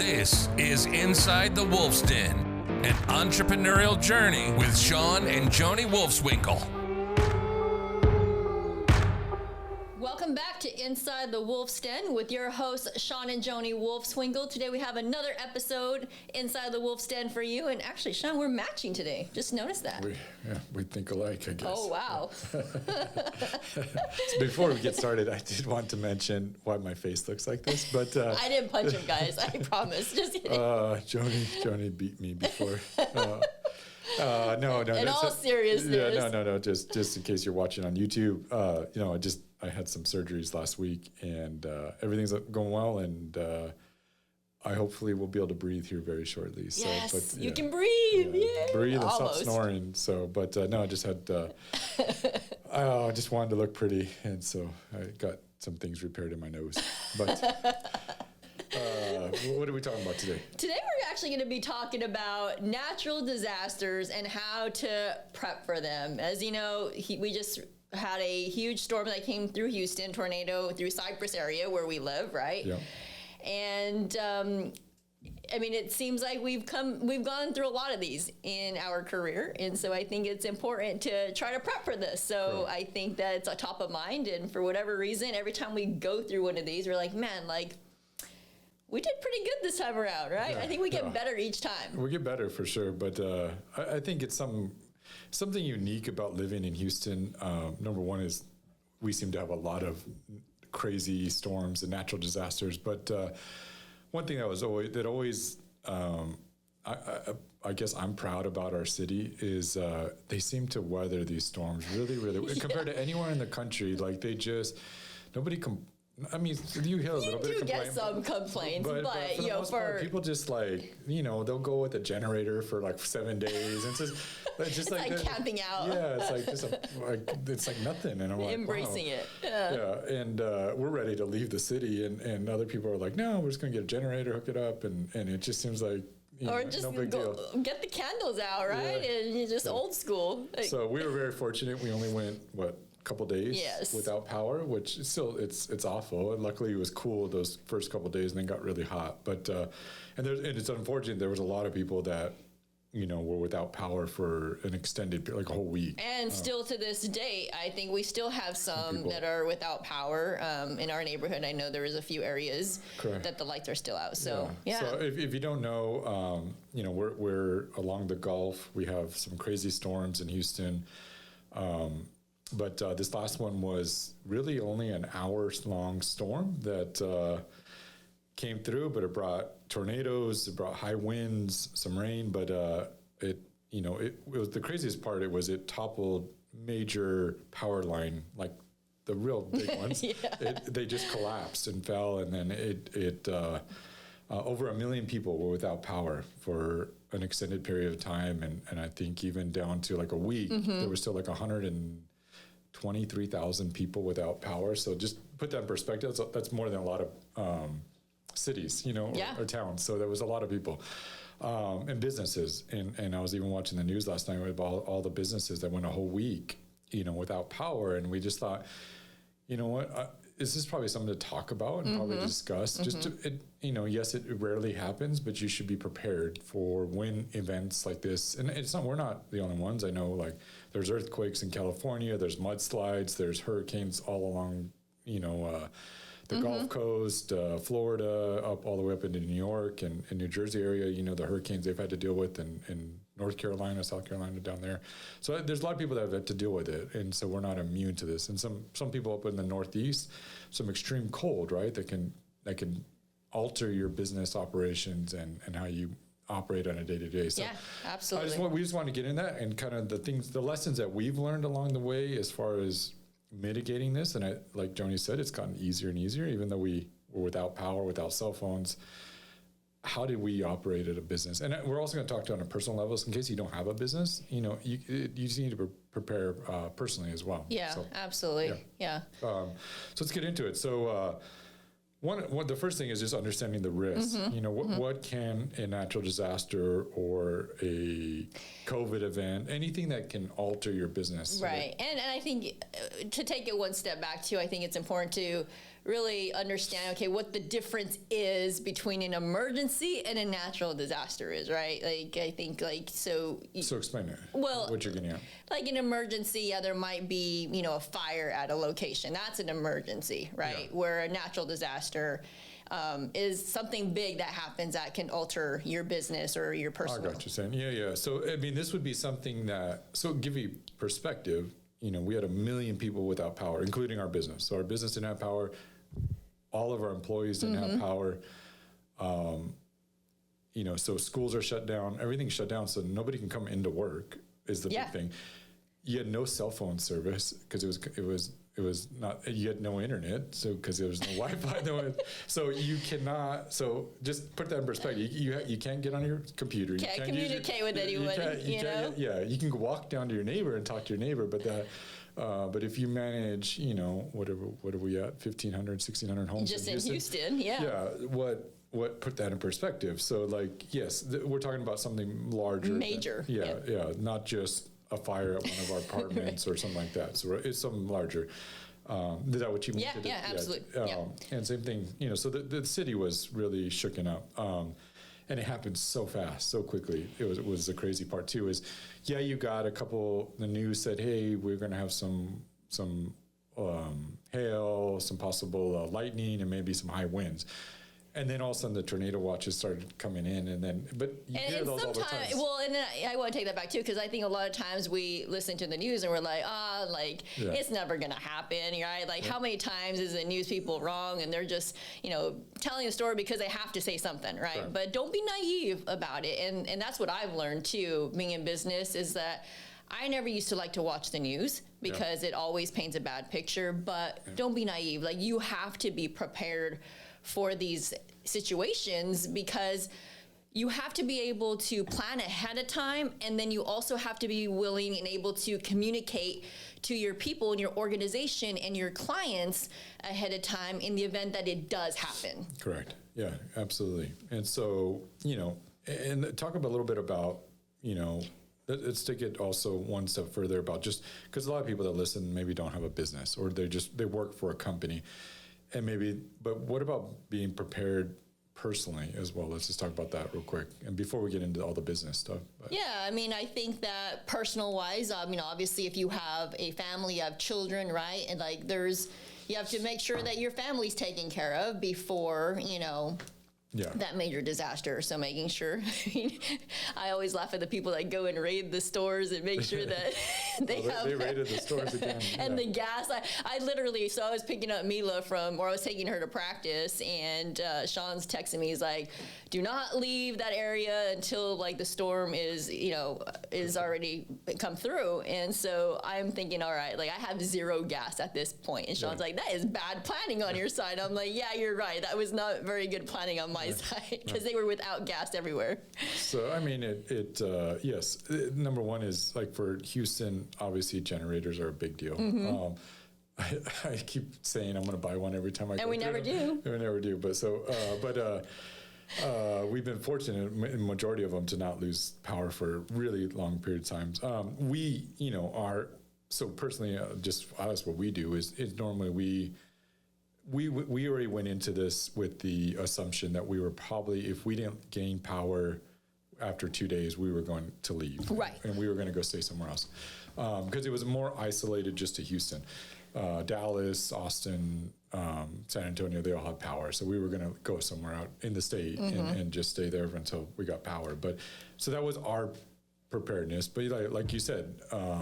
This is Inside the Wolf's Den, an entrepreneurial journey with Shawn and Joni Wolfswinkel. Welcome back to Inside the Wolf's Den with your hosts, Shawn and Joni Wolfswinkel. Today we have another episode Inside the Wolf's Den for you. And actually, Shawn, we're matching today. Just noticed that. We think alike, I guess. Oh, wow. So before we get started, I did want to mention why my face looks like this, but... I didn't punch him, guys. I promise. Just kidding. Joni beat me before. No. In all seriousness. Yeah, no. Just in case you're watching on YouTube, I had some surgeries last week, and everything's going well, and I hopefully will be able to breathe here very shortly. Yes, so, but, you can breathe. Yeah. Breathe and Almost. stop snoring. So, but no, I just had, I just wanted to look pretty, and so I got some things repaired in my nose. But what are we talking about today? Today we're actually going to be talking about natural disasters and how to prep for them. As you know, we just had a huge storm that came through Houston, tornado through Cypress area where we live, right? Yeah. And I mean, it seems like we've gone through a lot of these in our career, and so I think it's important to try to prep for this. So I think that it's a top of mind, and for whatever reason, every time we go through one of these, we're like, man, like, we did pretty good this time around, right? Yeah, I think we get better each time. We get better for sure, but I think it's something unique about living in Houston. Number one is we seem to have a lot of crazy storms and natural disasters, but one thing that always I guess I'm proud about our city is they seem to weather these storms really, really well. Compared to anywhere in the country. Like nobody I mean, you hear a little bit of complaint. You get some complaints, but for the most part, people just they'll go with a generator for like 7 days. And it's like camping out. Yeah, it's like nothing. And I'm like, embracing wow. it. Yeah, and we're ready to leave the city, and other people are like, no, we're just going to get a generator, hook it up, and it just seems like, or just no big deal. Get the candles out, right? Yeah. And you just old school. So we were very fortunate. We only went, couple days without power, which still it's awful. And luckily it was cool those first couple days, and then got really hot. But and it's unfortunate there was a lot of people that were without power for an extended period, like a whole week. And still to this day, I think we still have some that are without power in our neighborhood. I know there is a few areas that the lights are still out. So So if you don't know, we're along the Gulf. We have some crazy storms in Houston. But this last one was really only an hour-long storm that came through, but it brought tornadoes, it brought high winds, some rain. But it was the craziest part. It toppled major power line, like the real big ones. They just collapsed and fell, and then over 1 million people were without power for an extended period of time, and I think even down to like a week, there was still like 123,000 people without power. So just put that in perspective, that's more than a lot of cities, or towns. So there was a lot of people and businesses. And I was even watching the news last night about all the businesses that went a whole week, without power. And we just thought, this is probably something to talk about and probably discuss. Just yes, it rarely happens, but you should be prepared for when events like this. And we're not the only ones. I know, like, there's earthquakes in California, there's mudslides, there's hurricanes all along, the Gulf Coast, Florida, up all the way up into New York and New Jersey area. The hurricanes they've had to deal with in North Carolina, South Carolina, down there. So there's a lot of people that have had to deal with it, and so we're not immune to this. And some people up in the Northeast, some extreme cold, right? That can alter your business operations and how you operate on a day-to-day. So absolutely. We just want to get in that and kind of the lessons that we've learned along the way as far as mitigating this. And like Joni said, it's gotten easier and easier, even though we were without power, without cell phones. How did we operate at a business? And we're also going to talk to on a personal level, so in case you don't have a business, you just need to prepare personally as well. Yeah, so, absolutely. Yeah. So let's get into it. So the first thing is just understanding the risk. What can a natural disaster or a COVID event, anything that can alter your business. Right. And I think to take it one step back too, I think it's important to really understand, okay, what the difference is between an emergency and a natural disaster is, right? Like, I think, like, so explain it. Well, what you're getting at. Like an emergency, yeah, there might be, a fire at a location. That's an emergency, right? Yeah. Where a natural disaster is something big that happens that can alter your business or your personal. I got you saying. Yeah. So, I mean, this would be something that, so give you perspective, we had 1 million people without power, including our business. So our business didn't have power. All of our employees didn't have power. So schools are shut down. Everything's shut down. So nobody can come into work is the big thing. You had no cell phone service because it was not, you had no internet. So, because there was no Wi-Fi, so you cannot, so just put that in perspective. You can't get on your computer. You can't communicate with anyone, Yeah, you can walk down to your neighbor and talk to your neighbor, but if you manage, what are we at, 1,500, 1,600 homes just in Houston, Yeah, what put that in perspective? So, like, yes, we're talking about something larger. Major. Yeah, not just a fire at one of our apartments or something like that. So it's something larger. Is that what you mean? Yeah, absolutely. And same thing, so the city was really shooken up. And it happened so fast, so quickly. It was the crazy part too is, you got a couple, the news said, hey, we're going to have some hail, some possible lightning, and maybe some high winds. And then all of a sudden the tornado watches started coming in, but you hear those all the time. Well, and then I want to take that back too, because I think a lot of times we listen to the news and we're like, it's never going to happen, right? Like, how many times is the news people wrong and they're just, telling a story because they have to say something, right? Right. But don't be naive about it. And that's what I've learned too, being in business, is that I never used to like to watch the news because it always paints a bad picture, but don't be naive. Like, you have to be prepared for these situations, because you have to be able to plan ahead of time, and then you also have to be willing and able to communicate to your people and your organization and your clients ahead of time in the event that it does happen. Correct. Yeah, absolutely. And so, and talk a little bit about, let's take it also one step further about, just because a lot of people that listen maybe don't have a business, or they work for a company. But what about being prepared personally as well? Let's just talk about that real quick. And before we get into all the business stuff. Yeah, I mean, I think that personal wise, obviously if you have a family, you have children, right? And like you have to make sure that your family's taken care of before, that major disaster. So making sure, I always laugh at the people that go and raid the stores and make sure that they raided the stores again. And the gas, I literally, so I was picking up Mila I was taking her to practice, and Shawn's texting me, he's like, do not leave that area until like the storm is already come through. And so I'm thinking, all right, like I have zero gas at this point. And Shawn's like, that is bad planning on your side. I'm like, yeah, you're right. That was not very good planning on my side, because they were without gas everywhere. So, I mean, yes, number one is like for Houston, obviously generators are a big deal. I keep saying I'm going to buy one every time I go. And we never do. We never do. But we've been fortunate in the majority of them to not lose power for really long periods of times. So personally, just us, what we do is normally we already went into this with the assumption that we were probably, if we didn't gain power after 2 days, we were going to leave. Right. And we were going to go stay somewhere else. Because it was more isolated just to Houston. Dallas, Austin, San Antonio, they all had power. So we were going to go somewhere out in the state and just stay there until we got power. But so that was our preparedness. But like you said,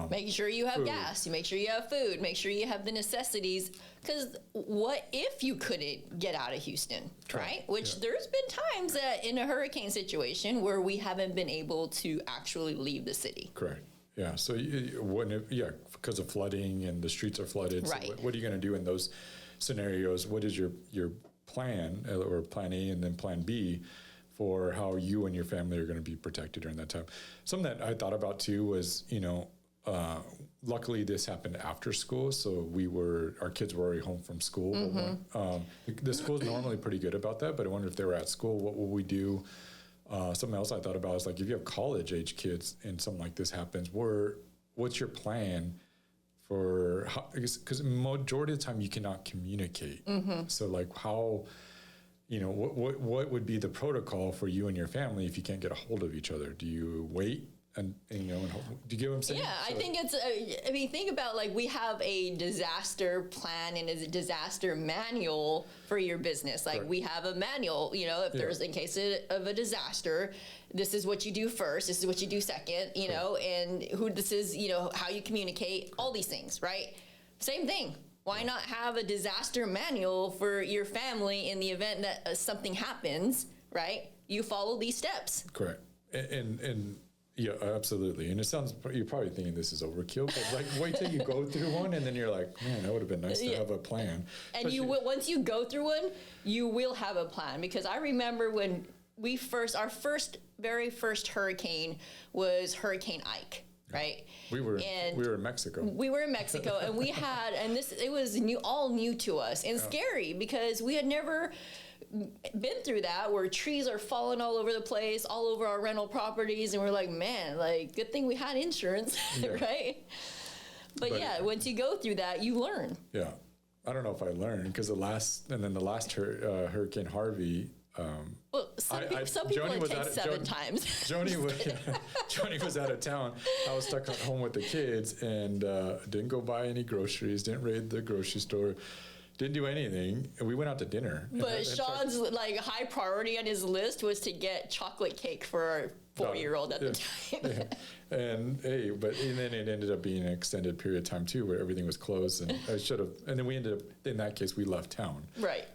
making sure you have gas, you make sure you have food, make sure you have the necessities. Because what if you couldn't get out of Houston, right? Which there's been times that in a hurricane situation where we haven't been able to actually leave the city. Correct. Yeah. So because of flooding and the streets are flooded. Right. So what are you going to do in those scenarios? What is your plan, or plan A and then plan B, for how you and your family are going to be protected during that time? Something that I thought about too was, luckily this happened after school. So our kids were already home from school. The school's normally pretty good about that, but I wonder if they were at school, what will we do? Something else I thought about is like, if you have college age kids and something like this happens, what's your plan for how, because majority of the time you cannot communicate. So like how, what would be the protocol for you and your family if you can't get a hold of each other? Do you wait and do you get what I'm saying? Yeah, I think it's, think about like we have a disaster plan and a disaster manual for your business. Like we have a manual, if there's in case of a disaster, this is what you do first, this is what you do second, and who this is, how you communicate, all these things, right? Same thing. Why not have a disaster manual for your family in the event that something happens, right? You follow these steps. Correct. And yeah, absolutely. And it sounds, you're probably thinking this is overkill, but like wait till you go through one and then you're like, man, that would have been nice to have a plan. And you will, once you go through one, you will have a plan. Because I remember when our very first hurricane was Hurricane Ike. Right. We were in Mexico. We were in Mexico, and we had, it was all new to us and scary because we had never been through that, where trees are falling all over the place, all over our rental properties, and we're like, man, like good thing we had insurance, right? But yeah, once you go through that, you learn. Yeah, I don't know if I learned because the last Hurricane Harvey. Well, some people it takes 7 times. Joni was out of town. I was stuck at home with the kids and didn't go buy any groceries, didn't raid the grocery store, didn't do anything. And we went out to dinner. But Sean's high priority on his list was to get chocolate cake for our 4-year-old at the time. And then it ended up being an extended period of time too, where everything was closed, and and then we ended up, in that case, we left town. Right.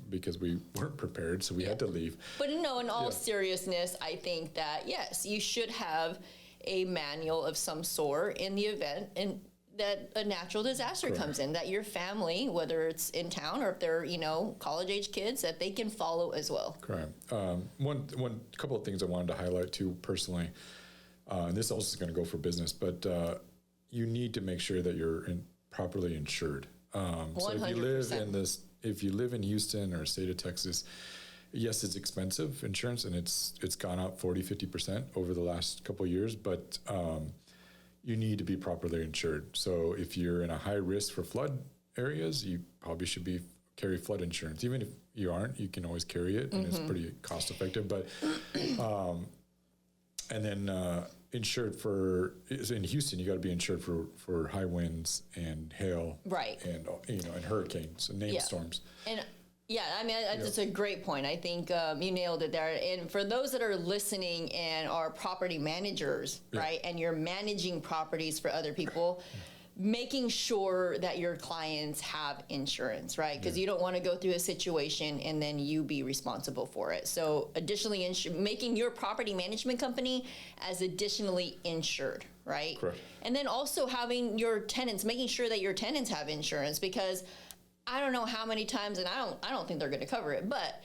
Because we weren't prepared, so we had to leave. But in all seriousness, I think that, yes, you should have a manual of some sort in the event and that a natural disaster comes in, that your family, whether it's in town or if they're, college-age kids, that they can follow as well. Correct. One couple of things I wanted to highlight too personally, and this also is going to go for business, but you need to make sure that you're properly insured. 100%. So if you live in Houston or state of Texas, yes, it's expensive insurance, and it's gone up 40-50% over the last couple of years, but you need to be properly insured. So if you're in a high risk for flood areas, you probably should carry flood insurance. Even if you aren't, you can always carry it, and it's pretty cost effective. But and then insured in Houston, you got to be insured for high winds and hail, right? And and hurricanes and named storms. And that's a great point. I think you nailed it there. And for those that are listening and are property managers, right, and you're managing properties for other people, making sure that your clients have insurance, right? Because you don't want to go through a situation and then you be responsible for it. So additionally, making your property management company as additionally insured, right? Correct. And then also having your tenants, making sure that your tenants have insurance, because I don't know how many times, and I don't think they're going to cover it, but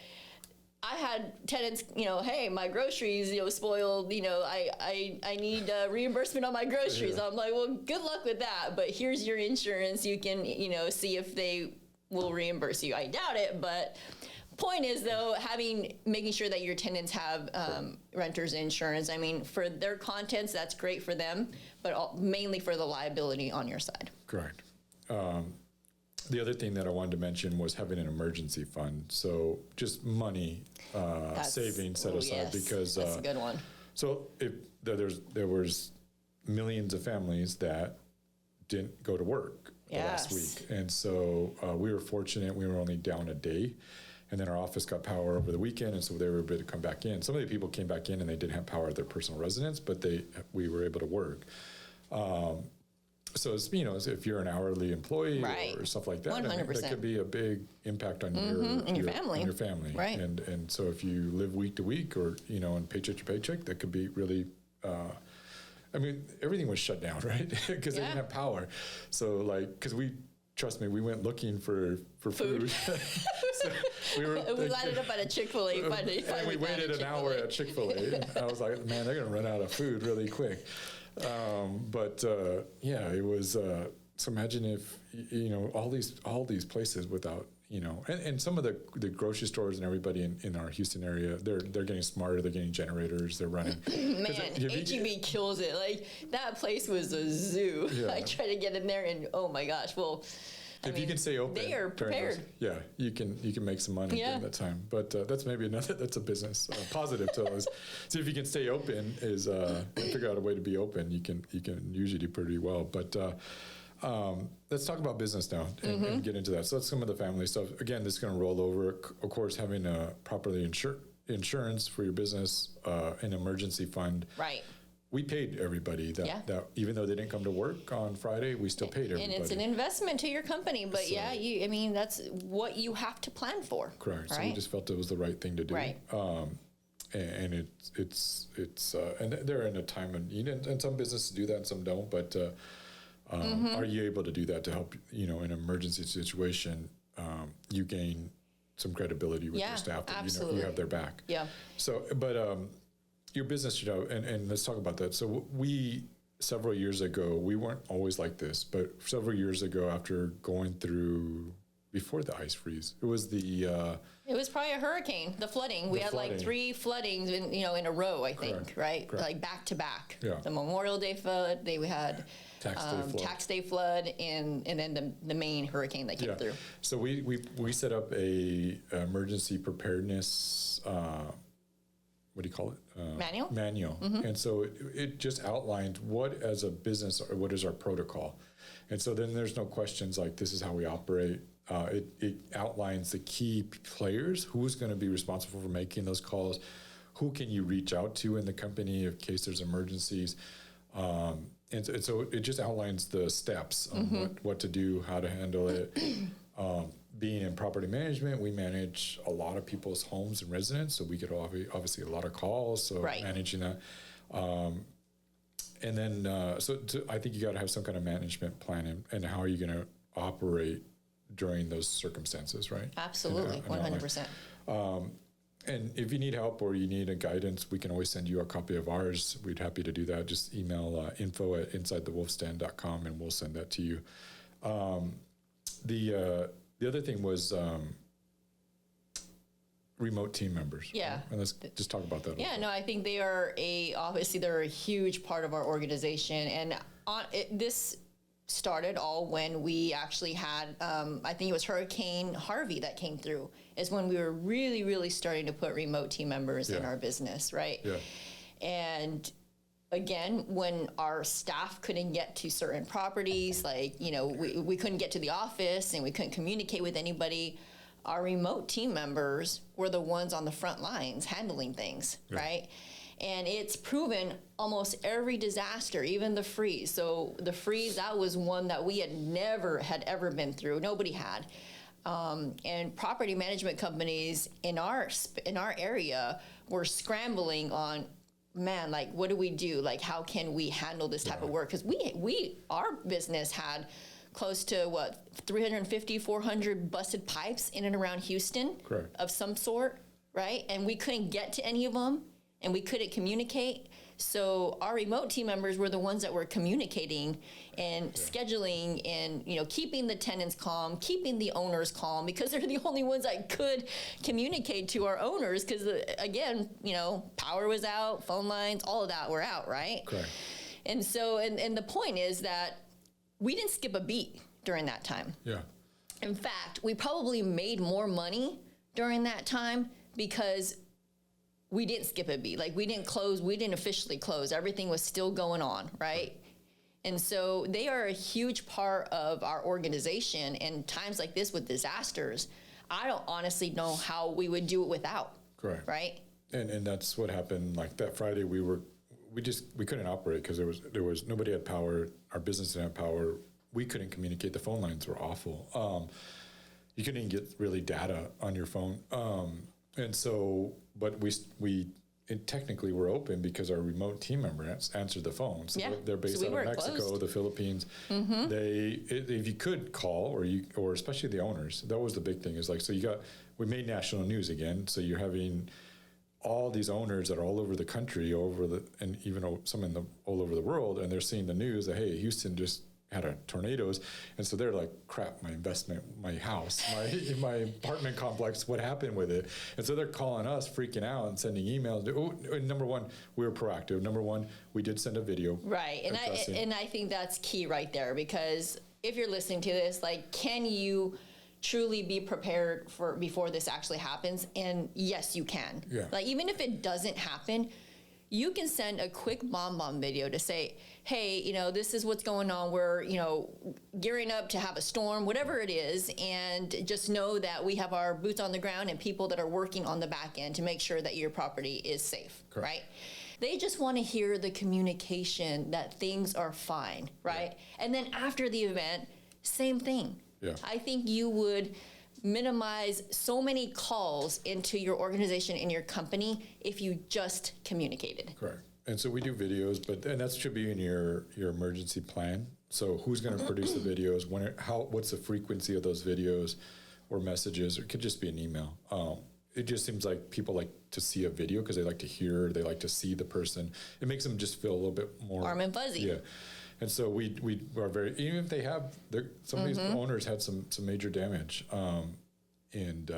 I had tenants, hey, my groceries, spoiled, I need reimbursement on my groceries. Yeah. I'm like, well, good luck with that, but here's your insurance. You can, see if they will reimburse you. I doubt it, but point is though, making sure that your tenants have renters insurance. I mean, for their contents, that's great for them, but mainly for the liability on your side. Correct. The other thing that I wanted to mention was having an emergency fund. So just money savings set aside, because that's a good one. So if there was millions of families that didn't go to work last week, and so we were fortunate. We were only down a day, and then our office got power over the weekend, and so they were able to come back in. Some of the people came back in and they didn't have power at their personal residence, but we were able to work. So it's, if you're an hourly employee or stuff like that, 100%. that could be a big impact on your family. On your family, right? And so if you live week to week, or and paycheck to paycheck, that could be really. Everything was shut down, right? Because they didn't have power. So because trust me, we went looking for food. So we landed up at a Chick-fil-A. And we waited an hour at Chick-fil-A. I was like, man, they're going to run out of food really quick. It was. So imagine if all these places without and some of the grocery stores and everybody in our Houston area, they're getting smarter. They're getting generators. They're running. Man, H-E-B kills it. Like, that place was a zoo. Yeah. I tried to get in there, and oh my gosh, well, if you can stay open, they are prepared. You can make some money during that time. But that's maybe that's a business positive to us. See if you can stay open is figure out a way to be open. You can usually do pretty well. But let's talk about business now and get into that. So that's some of the family stuff. Again, this is going to roll over. Of course, having a properly insurance for your business, an emergency fund. Right. We paid everybody that even though they didn't come to work on Friday, we still paid everybody. And it's an investment to your company, but that's what you have to plan for. Correct. Right? So we just felt it was the right thing to do. Right. And it's and they're in a time of need, and some businesses do that and some don't. But are you able to do that to help? In an emergency situation, you gain some credibility with your staff. That, you have their back. Yeah. So, but your business, and let's talk about that. So several years ago, we weren't always like this, but several years ago, after going through before the ice freeze, it was it was probably a hurricane, the flooding. We had like 3 floodings in a row, I think, right? Correct. Like back to back. Yeah. The Memorial Day flood, we had Tax Day flood, and then the main hurricane that came through. So we set up a emergency preparedness. What do you call it? Manual. And so it just outlined what, as a business, what is our protocol. And so then there's no questions like, this is how we operate. It outlines the key players, who's going to be responsible for making those calls, who can you reach out to in the company in case there's emergencies. And so it just outlines the steps on what to do, how to handle it. Being in property management, we manage a lot of people's homes and residents, so we get obviously a lot of calls, so managing that. And then, I think you got to have some kind of management plan and how are you going to operate during those circumstances, right? Absolutely, 100%. And if you need help or you need a guidance, we can always send you a copy of ours. We'd happy to do that. Just email info@insidethewolfsden.com and we'll send that to you. The other thing was remote team members. Yeah. Right? And let's just talk about that. Yeah, no, I think they are obviously they're a huge part of our organization. And this started all when we actually had, I think it was Hurricane Harvey that came through, is when we were really, really starting to put remote team members in our business, right? Yeah. And again, when our staff couldn't get to certain properties, like, we couldn't get to the office and we couldn't communicate with anybody, our remote team members were the ones on the front lines handling things, right? And it's proven almost every disaster, even the freeze. So the freeze, that was one that we had ever been through. Nobody had. And property management companies in our area were scrambling on, man, like, what do we do? Like, how can we handle this type of work? Because our business had close to 350, 400 busted pipes in and around Houston of some sort, right? And we couldn't get to any of them and we couldn't communicate. So our remote team members were the ones that were communicating and scheduling and, keeping the tenants calm, keeping the owners calm, because they're the only ones that could communicate to our owners. Because again, power was out, phone lines, all of that were out, right? Correct. And so, and the point is that we didn't skip a beat during that time. Yeah. In fact, we probably made more money during that time because we didn't skip a beat. Like, we didn't officially close. Everything was still going on, right? And so they are a huge part of our organization. And times like this with disasters, I don't honestly know how we would do it without. Correct. Right? And that's what happened. Like that Friday, we couldn't operate because there was nobody had power. Our business didn't have power. We couldn't communicate. The phone lines were awful. You couldn't even get really data on your phone. And so, but we technically were open because our remote team members answered the phone. So they're based out of Mexico, closed. the Philippines. If you could call, or especially the owners, that was the big thing. Is like, so we made national news again. So you're having all these owners that are all over the country, and even some all over the world, and they're seeing the news that, hey, Houston just had a tornadoes, and so they're like, crap, my investment, my house, my apartment complex, what happened with it? And so they're calling us, freaking out, and sending emails. Number one, we were proactive. Number one, we did send a video. Right, and I think that's key right there, because if you're listening to this, like, can you truly be prepared for before this actually happens? And yes, you can. Yeah. Like, even if it doesn't happen, you can send a quick bomb video to say, hey, you know, this is what's going on. We're, you know, gearing up to have a storm, whatever it is. And just know that we have our boots on the ground and people that are working on the back end to make sure that your property is safe. Correct. Right? They just want to hear the communication that things are fine, right? Yeah. And then after the event, same thing. Yeah. I think you would minimize so many calls into your organization and your company if you just communicated. Correct. And so we do videos, and that should be in your emergency plan. So who's going to produce the videos? What's the frequency of those videos or messages? Or it could just be an email. It just seems like people like to see a video because they like to hear, they like to see the person. It makes them just feel a little bit more warm and fuzzy. Yeah. And so we are very, even if they have, some of these owners had some major damage, and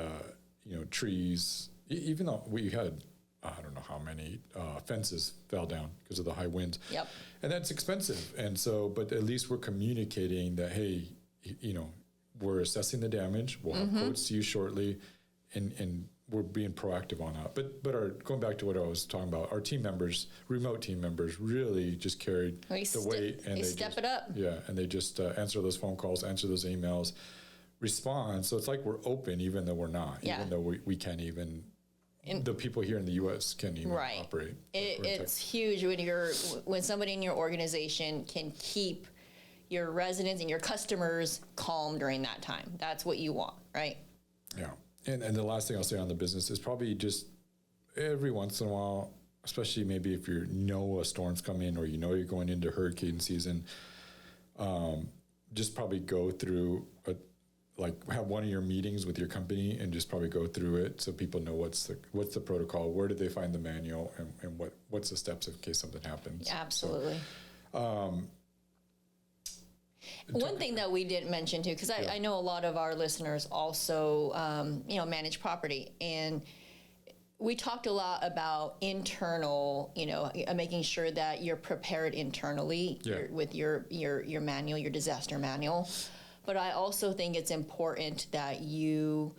you know, trees, even though we had, I don't know how many fences fell down because of the high winds. Yep. And that's expensive. And so, but at least we're communicating that, hey, you know, we're assessing the damage. We'll have quotes to you shortly, and we're being proactive on that. But going back to what I was talking about, our team members, remote team members, really just carried the weight, and they step it up. Yeah, and they just answer those phone calls, answer those emails, respond. So it's like we're open, even though we're not, even though we can't even. The people here in the U.S. can't even operate. It's huge when somebody in your organization can keep your residents and your customers calm during that time. That's what you want, right? Yeah. And the last thing I'll say on the business is probably just every once in a while, especially maybe if you know a storm's coming or you know you're going into hurricane season, just probably go through have one of your meetings with your company and just probably go through it so people know what's the protocol, where did they find the manual, and what's the steps in case something happens. Absolutely. So, one thing that we didn't mention too, because I know a lot of our listeners also, manage property, and we talked a lot about internal, making sure that you're prepared internally with your manual, your disaster manual. But I also think it's important that you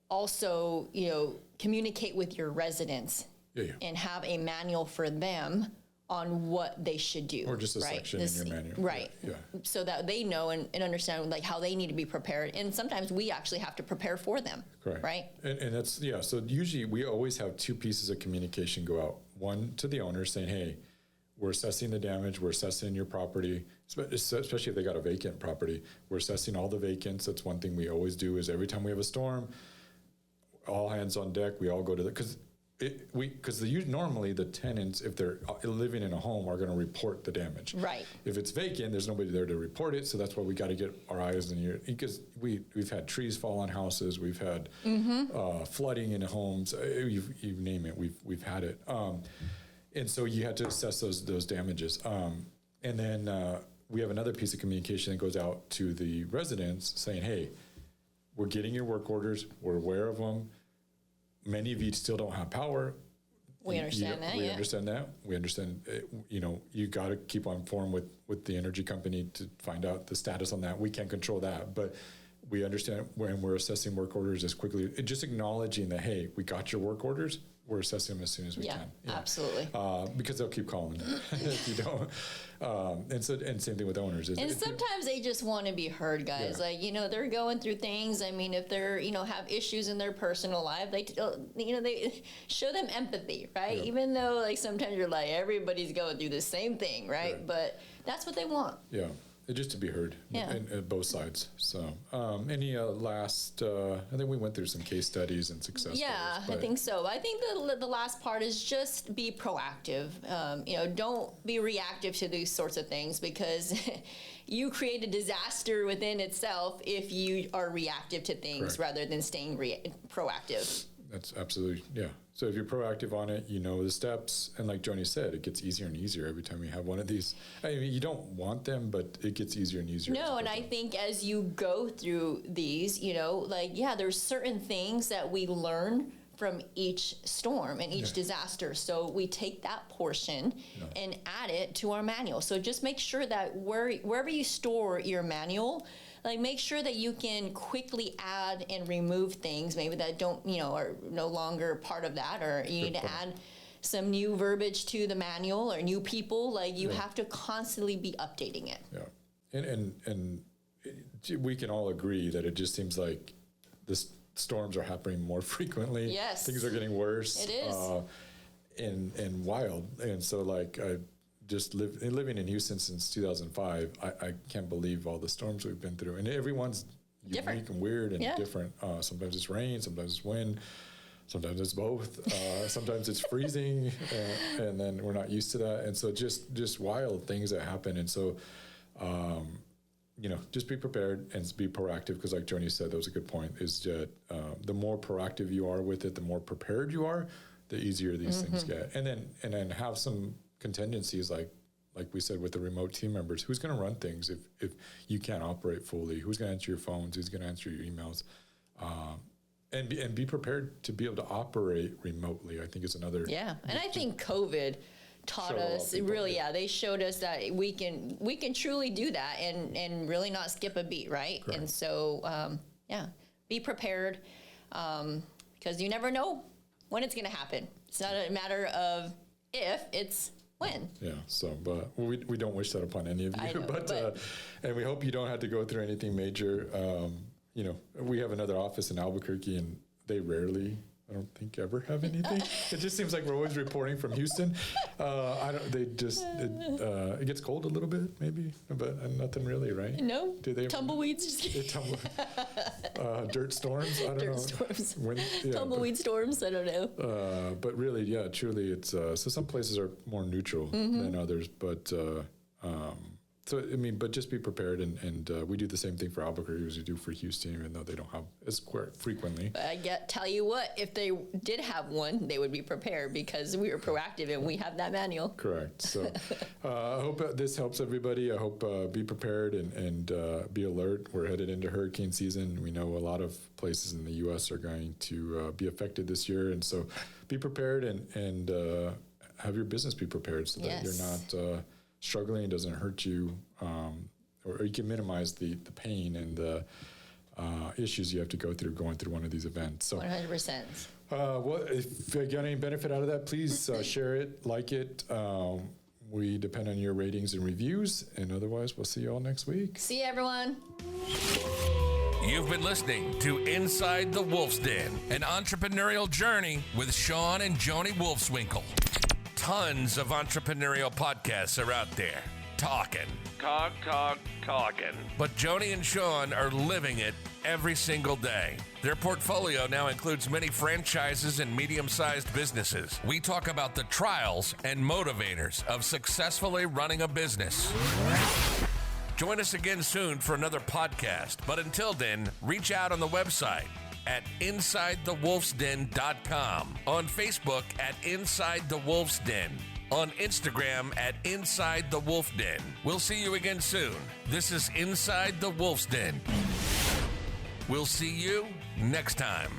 also, communicate with your residents and have a manual for them on what they should do. Or just a section in your manual. Right. Yeah. So that they know and understand how they need to be prepared. And sometimes we actually have to prepare for them. Correct. Right. And that's, so usually we always have two pieces of communication go out. One to the owner saying, hey, we're assessing the damage, we're assessing your property, especially if they got a vacant property. We're assessing all the vacants. That's one thing we always do is every time we have a storm, all hands on deck, we all go to because normally the tenants, if they're living in a home, are going to report the damage. Right. If it's vacant, there's nobody there to report it. So that's why we got to get our eyes in here, because we've had trees fall on houses, we've had flooding in homes. You name it, we've had it. And so you had to assess those damages. And then we have another piece of communication that goes out to the residents saying, hey, we're getting your work orders, we're aware of them. Many of you still don't have power. We understand that. We understand that. We understand, you got to keep on form with the energy company to find out the status on that. We can't control that, but we understand when we're assessing work orders as quickly, just acknowledging that, hey, we got your work orders. We're assessing them as soon as we can. Yeah, absolutely. Because they'll keep calling if you don't. And same thing with owners. And sometimes they just want to be heard, guys. Yeah. They're going through things. I mean, if they're, have issues in their personal life, they show them empathy, right? Yeah. Even though, sometimes you're everybody's going through the same thing, right? Yeah. But that's what they want. Yeah. Just to be heard at both sides. So any last, I think we went through some case studies and success stories. Yeah, I think so. I think the last part is just be proactive. Don't be reactive to these sorts of things, because you create a disaster within itself if you are reactive to things rather than staying proactive. That's absolutely, So if you're proactive on it, you know the steps. And like Joni said, it gets easier and easier every time you have one of these. I mean, you don't want them, but it gets easier and easier. No, and I think as you go through these, there's certain things that we learn from each storm and each disaster. So we take that portion and add it to our manual. So just make sure that wherever you store your manual, like make sure that you can quickly add and remove things maybe that don't, are no longer part of that, or you need to add some new verbiage to the manual or new people. Like you have to constantly be updating it. Yeah. And we can all agree that it just seems like this storms are happening more frequently. Yes. Things are getting worse. It is. And wild. And so like I just living in Houston since 2005, I can't believe all the storms we've been through. And everyone's different. Unique and weird and different. Sometimes it's rain, sometimes it's wind, sometimes it's both. Sometimes it's freezing, and then we're not used to that. And so just wild things that happen. And so, just be prepared and be proactive, because like Joni said, that was a good point, is that the more proactive you are with it, the more prepared you are, the easier these things get. And then have some contingencies, like we said with the remote team members. Who's going to run things if you can't operate fully? Who's going to answer your phones? Who's going to answer your emails? And be prepared to be able to operate remotely, I think is another. Yeah, and I think COVID taught us they showed us that we can truly do that and really not skip a beat, right? Correct. And so be prepared, because you never know when it's going to happen. It's not a matter of if, it's when. Yeah. So, but we don't wish that upon any of you. But and we hope you don't have to go through anything major. We have another office in Albuquerque, and they rarely, I don't think, ever have anything. It just seems like we're always reporting from Houston. It gets cold a little bit, maybe, but nothing really, right? No. Do they? Tumbleweeds. Dirt storms. I don't know. Storms. Tumbleweed storms. I don't know. But really, truly, it's so some places are more neutral than others, but. But just be prepared, and we do the same thing for Albuquerque as we do for Houston, even though they don't have as frequently. But tell you what, if they did have one, they would be prepared, because we were proactive and we have that manual. Correct. So I hope this helps everybody. I hope be prepared and be alert. We're headed into hurricane season. We know a lot of places in the U.S. are going to be affected this year, and so be prepared and have your business be prepared so that you're not struggling, it doesn't hurt you, or you can minimize the pain and the issues you have to go through going through one of these events. So 100%. Well, if you got any benefit out of that, please share it, like it. We depend on your ratings and reviews, and otherwise, we'll see you all next week. See you, everyone. You've been listening to Inside the Wolf's Den, an entrepreneurial journey with Shawn and Joni Wolfswinkel. Tons of entrepreneurial podcasts are out there, talking. But Joni and Shawn are living it every single day. Their portfolio now includes many franchises and medium-sized businesses. We talk about the trials and motivators of successfully running a business. Join us again soon for another podcast. But until then, reach out on the website at InsideTheWolfsDen.com, on Facebook at Inside the Wolf's Den, on Instagram at Inside the Wolf Den. We'll see you again soon. This is Inside the Wolf's Den. We'll see you next time.